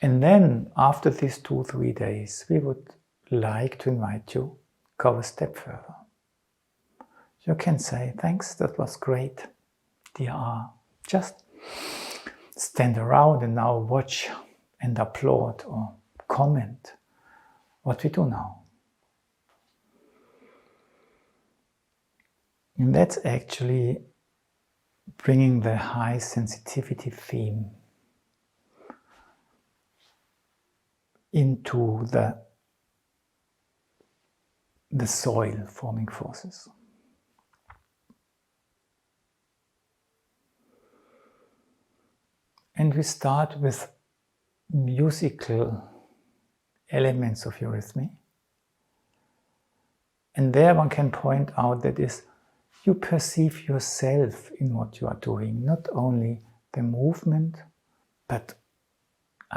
And then after these 2-3 days, we would like to invite you go a step further. You can say, thanks, that was great, dear R. Just stand around and now watch and applaud or comment what we do now. And that's actually bringing the high sensitivity theme into the soil forming forces. And we start with musical elements of eurythmy. And there one can point out that is, you perceive yourself in what you are doing, not only the movement, but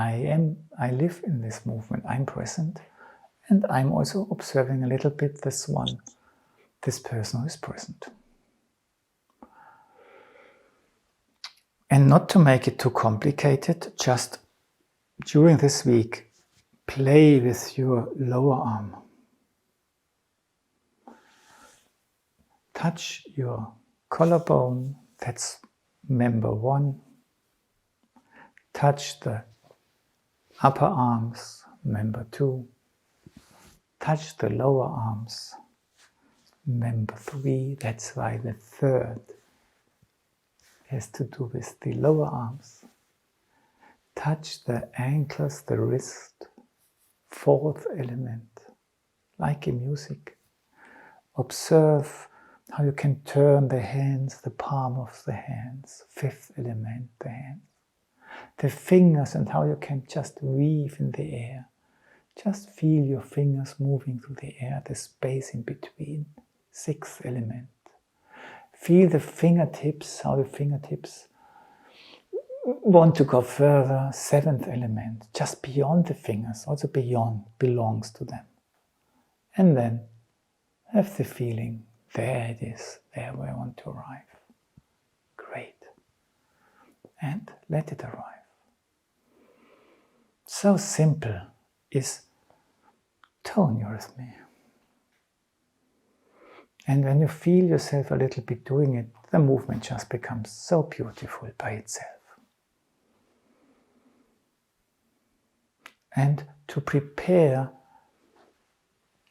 I live in this movement, I'm present, and I'm also observing a little bit this person who is present. And not to make it too complicated, just during this week, play with your lower arm. Touch your collarbone, that's member 1. Touch the upper arms, member 2. Touch the lower arms, member 3. That's why the third has to do with the lower arms. Touch the ankles, the wrist, 4th element, like in music. Observe how you can turn the hands, the palm of the hands, 5th element, the hands. The fingers and how you can just weave in the air. Just feel your fingers moving through the air, the space in between, 6th element. Feel the fingertips, how the fingertips want to go further, 7th element, just beyond the fingers, also beyond, belongs to them. And then have the feeling, there it is, there where I want to arrive. Great. And let it arrive. So simple is tone eurythmy. And when you feel yourself a little bit doing it, the movement just becomes so beautiful by itself. And to prepare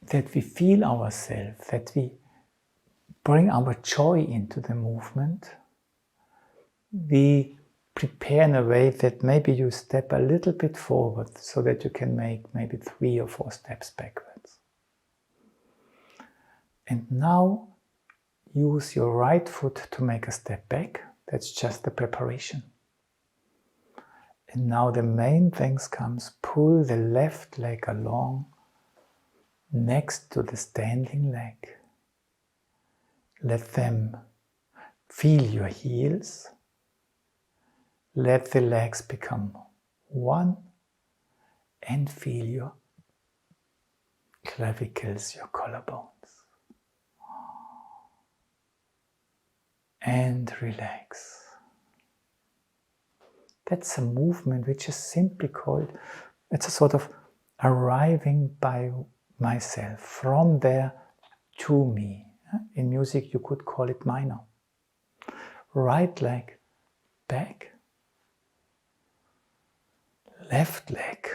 that we feel ourselves, that we bring our joy into the movement, we prepare in a way that maybe you step a little bit forward so that you can make maybe 3 or 4 steps backwards. And now use your right foot to make a step back. That's just the preparation. And now the main things comes, pull the left leg along next to the standing leg. Let them feel your heels. Let the legs become one and feel your clavicles, your collarbones. And relax. That's a movement which is simply called, it's a sort of arriving by myself, from there to me. In music you could call it minor. Right leg back, left leg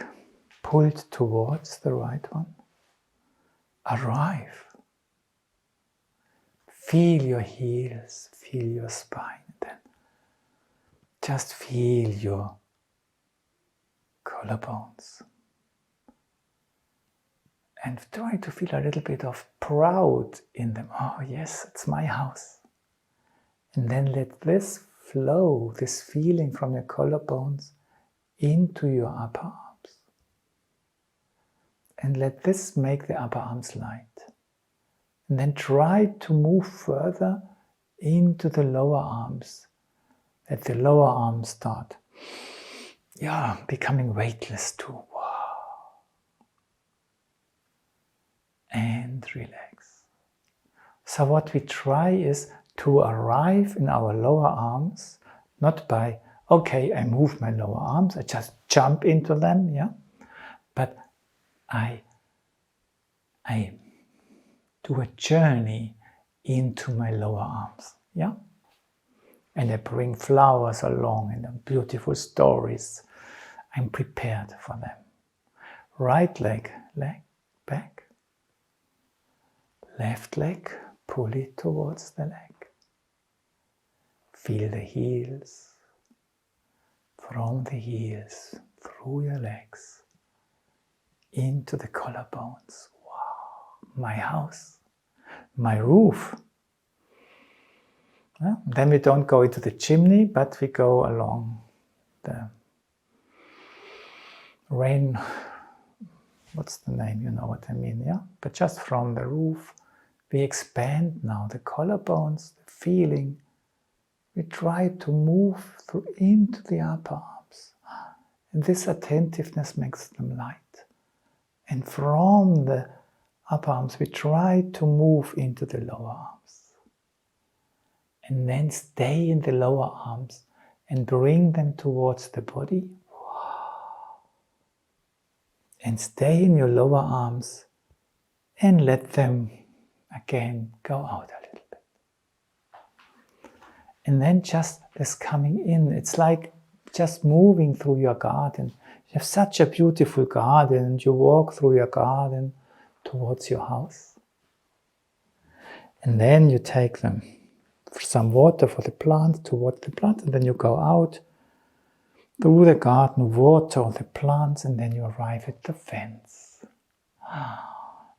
pulled towards the right one. Arrive. Feel your heels, feel your spine. Then just feel your collarbones. And try to feel a little bit of proud in them. Oh yes, it's my house. And then let this flow, this feeling from your collarbones into your upper arms. And let this make the upper arms light. And then try to move further into the lower arms. Let the lower arms start, becoming weightless too. Wow. And relax. So what we try is to arrive in our lower arms, not by, okay, I move my lower arms, I just jump into them, yeah? But I do a journey into my lower arms, yeah? And I bring flowers along and beautiful stories. I'm prepared for them. Right leg, back. Left leg, pull it towards the leg. Feel the heels. From the heels, through your legs, into the collarbones. Wow, my house, my roof. Well, then we don't go into the chimney, but we go along the rain, what's the name, you know what I mean, yeah? But just from the roof, we expand now the collarbones, the feeling. We try to move through into the upper arms. And this attentiveness makes them light. And from the upper arms, we try to move into the lower arms. And then stay in the lower arms and bring them towards the body. And stay in your lower arms and let them again go out a little bit. And then just this coming in, it's like just moving through your garden. You have such a beautiful garden and you walk through your garden towards your house. And then you take them some water for the plant, to water the plant, and then you go out through the garden, water the plants, and then you arrive at the fence.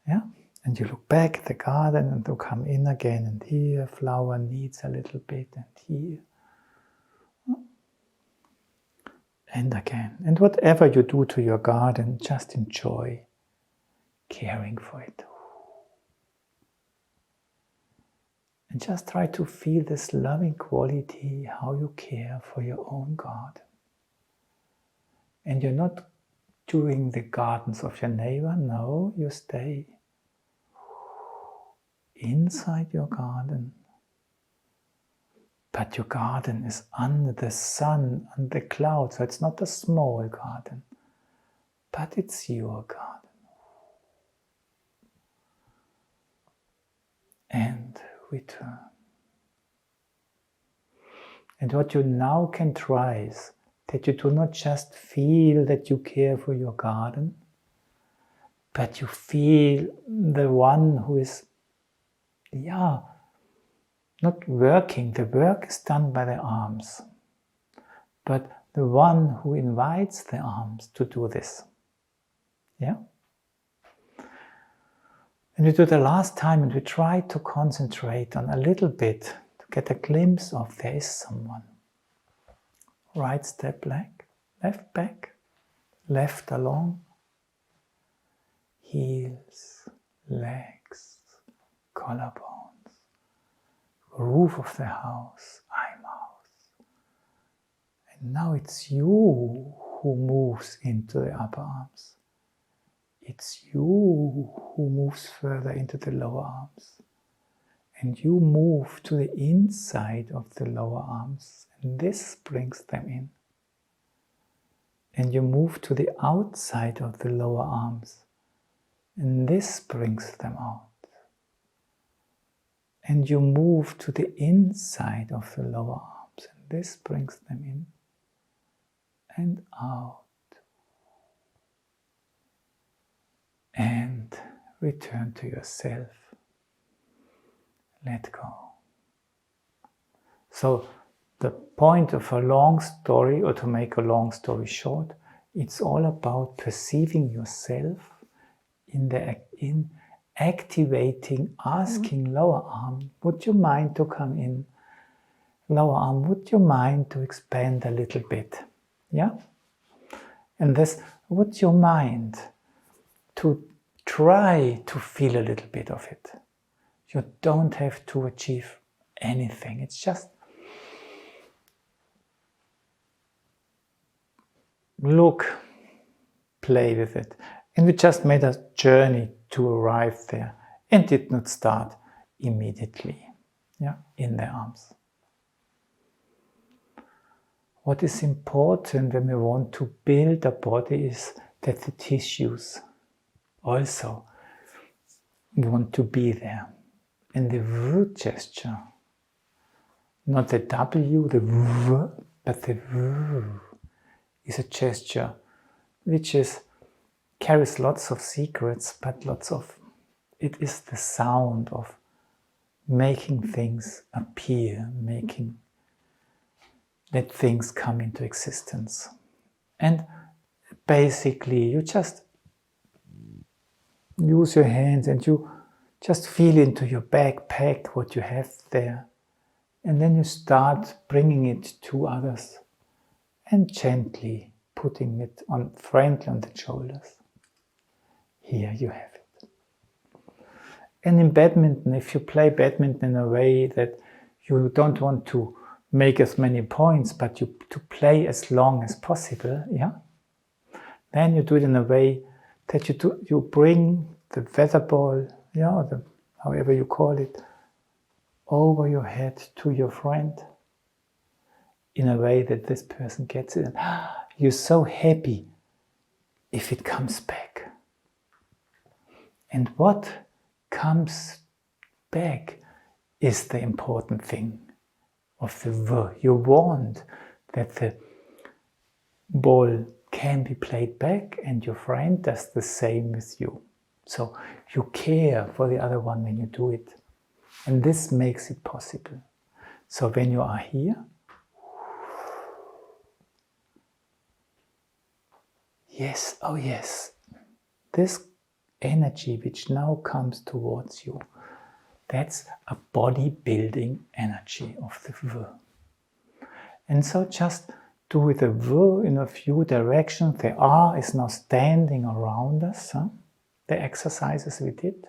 Yeah? And you look back at the garden and you come in again, and here flower needs a little bit, and here. And again. And whatever you do to your garden, just enjoy caring for it. And just try to feel this loving quality, how you care for your own garden. And you're not doing the gardens of your neighbor, no, you stay inside your garden. But your garden is under the sun and the clouds, so it's not a small garden, but it's your garden. And return. And what you now can try is that you do not just feel that you care for your garden, but you feel the one who is, not working. The work is done by the arms, but the one who invites the arms to do this. Yeah? And we do the last time, and we try to concentrate on a little bit to get a glimpse of there is someone. Right step back, left along, heels, legs, collarbones, roof of the house, I'm house. And now it's you who moves into the upper arms. It's you who moves further into the lower arms. And you move to the inside of the lower arms. And this brings them in. And you move to the outside of the lower arms. And this brings them out. And you move to the inside of the lower arms. And this brings them in and out. And return to yourself. Let go. So the point of a long story, or to make a long story short, it's all about perceiving yourself in activating, asking lower arm, would you mind to come in? Lower arm, would you mind to expand a little bit? Yeah? And this, would you mind to try to feel a little bit of it? You don't have to achieve anything. It's just look, play with it. And we just made a journey to arrive there and did not start immediately, in the arms. What is important when we want to build a body is that the tissues also want to be there. And the V gesture, not the W, the V, but the V is a gesture which carries lots of secrets, but it is the sound of making things appear, making that things come into existence. And basically you just use your hands and you just feel into your backpack what you have there. And then you start bringing it to others and gently putting it friendly on the shoulders. Here you have it. And in badminton, if you play badminton in a way that you don't want to make as many points, but to play as long as possible, yeah, then you do it in a way that you bring the feather ball, yeah, or however you call it, over your head to your friend in a way that this person gets it. And you're so happy if it comes back. And what comes back is the important thing of the V. You want that the ball can be played back and your friend does the same with you. So you care for the other one when you do it. And this makes it possible. So when you are here, yes, oh yes, this energy which now comes towards you, that's a body-building energy of the V. And so just do the V in a few directions. The R is now standing around us, the exercises we did.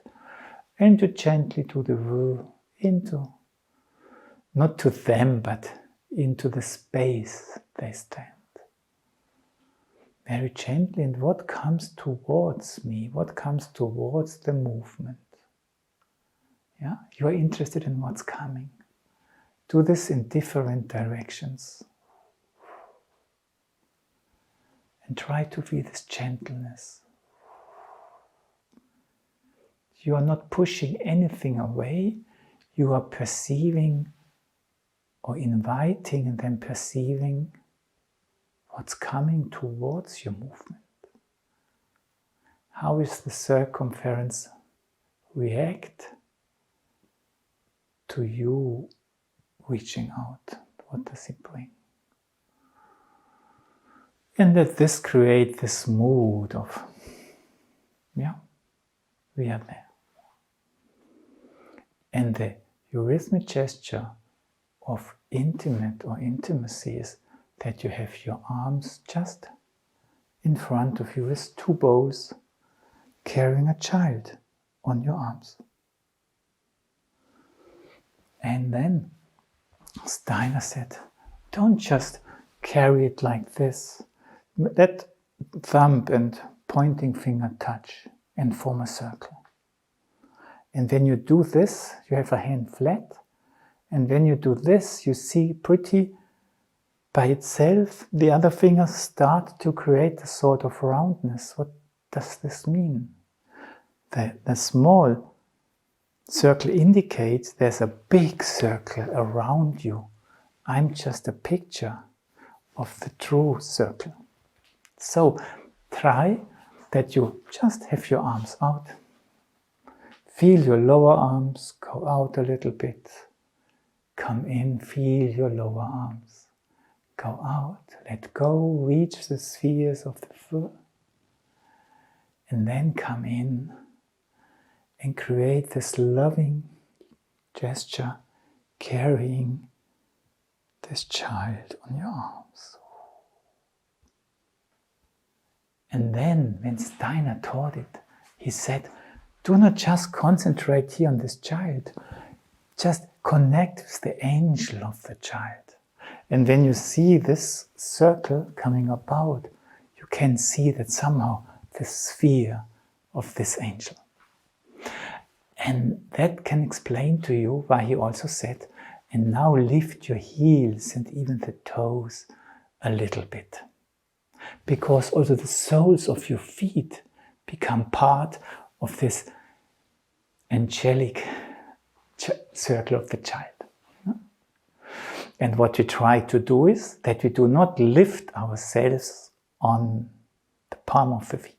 And you gently do the V into, not to them, but into the space they stand. Very gently, and what comes towards me, what comes towards the movement. Yeah, you are interested in what's coming. Do this in different directions. And try to feel this gentleness. You are not pushing anything away, you are perceiving or inviting and then perceiving what's coming towards your movement. How is the circumference react to you reaching out? What does it bring? And that this creates this mood of, yeah, we are there. And the eurythmic gesture of intimate or intimacy is that you have your arms just in front of you with two bows, carrying a child on your arms. And then Steiner said, don't just carry it like this. Let thumb and pointing finger touch and form a circle. And when you do this, you have a hand flat. And when you do this, you see pretty by itself, the other fingers start to create a sort of roundness. What does this mean? The small circle indicates there's a big circle around you. I'm just a picture of the true circle. So try that you just have your arms out. Feel your lower arms go out a little bit. Come in, feel your lower arms. Go out, let go, reach the spheres of the foot. And then come in and create this loving gesture, carrying this child on your arms. And then, when Steiner taught it, he said, do not just concentrate here on this child, just connect with the angel of the child. And when you see this circle coming about, you can see that somehow the sphere of this angel. And that can explain to you why he also said, and now lift your heels and even the toes a little bit. Because also the soles of your feet become part of this angelic circle of the child. And what we try to do is that we do not lift ourselves on the palm of the feet,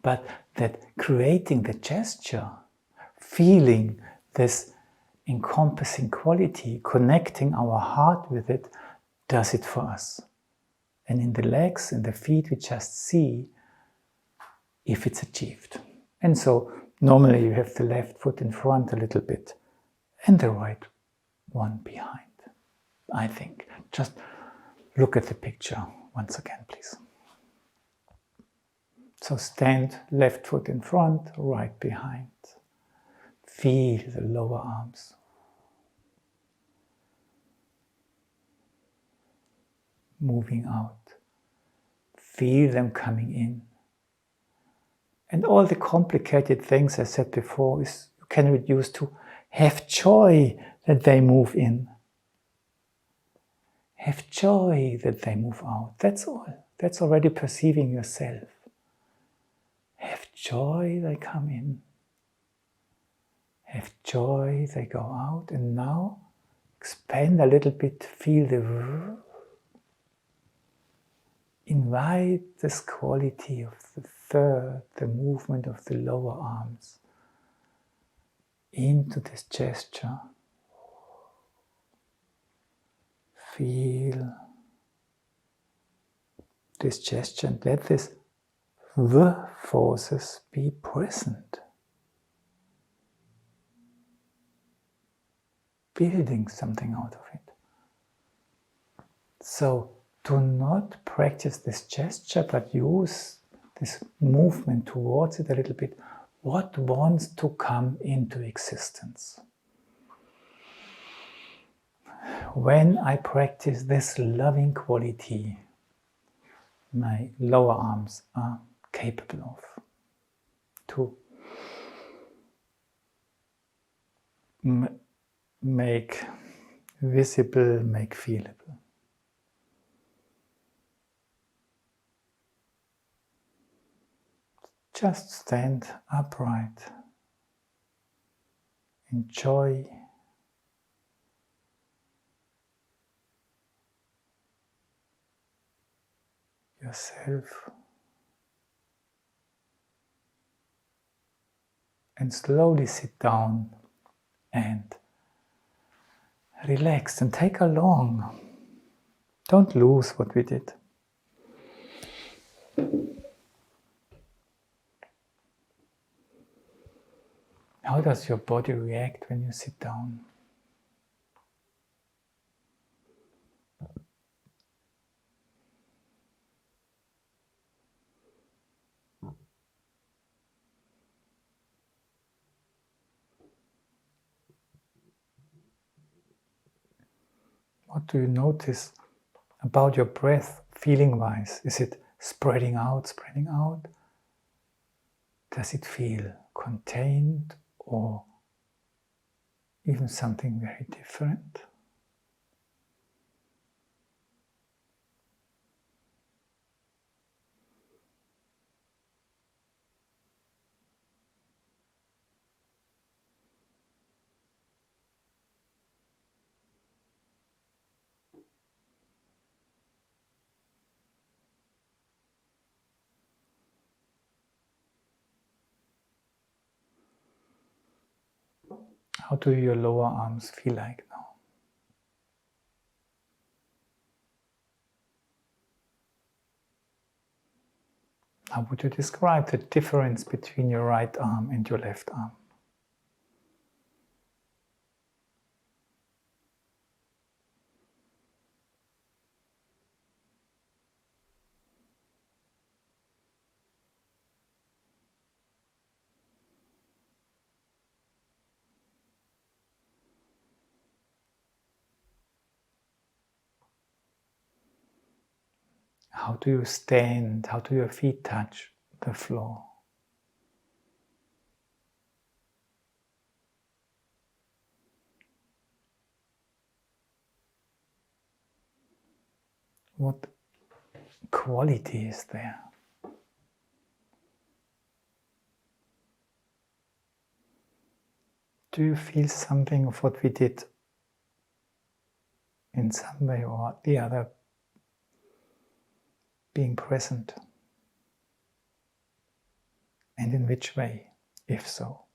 but that creating the gesture, feeling this encompassing quality, connecting our heart with it, does it for us. And in the legs and the feet, we just see if it's achieved. And so normally you have the left foot in front a little bit and the right one behind, I think. Just look at the picture once again, please. So stand, left foot in front, right behind. Feel the lower arms. Moving out. Feel them coming in. And all the complicated things I said before is you can reduce to have joy that they move in. Have joy that they move out. That's all. That's already perceiving yourself. Have joy they come in. Have joy they go out. And now expand a little bit. Feel the... Invite this quality of the third, the movement of the lower arms into this gesture. Feel this gesture and let this the forces be present. Building something out of it. So do not practice this gesture, but use this movement towards it a little bit. What wants to come into existence? When I practice this loving quality, my lower arms are capable of to make visible, make feelable. Just stand upright. Enjoy yourself. And slowly sit down and relax and take along. Don't lose what we did. How does your body react when you sit down? What do you notice about your breath, feeling-wise? Is it spreading out, spreading out? Does it feel contained or even something very different? How do your lower arms feel like now? How would you describe the difference between your right arm and your left arm? How do you stand? How do your feet touch the floor? What quality is there? Do you feel something of what we did in some way or the other being present? And in which way, if so?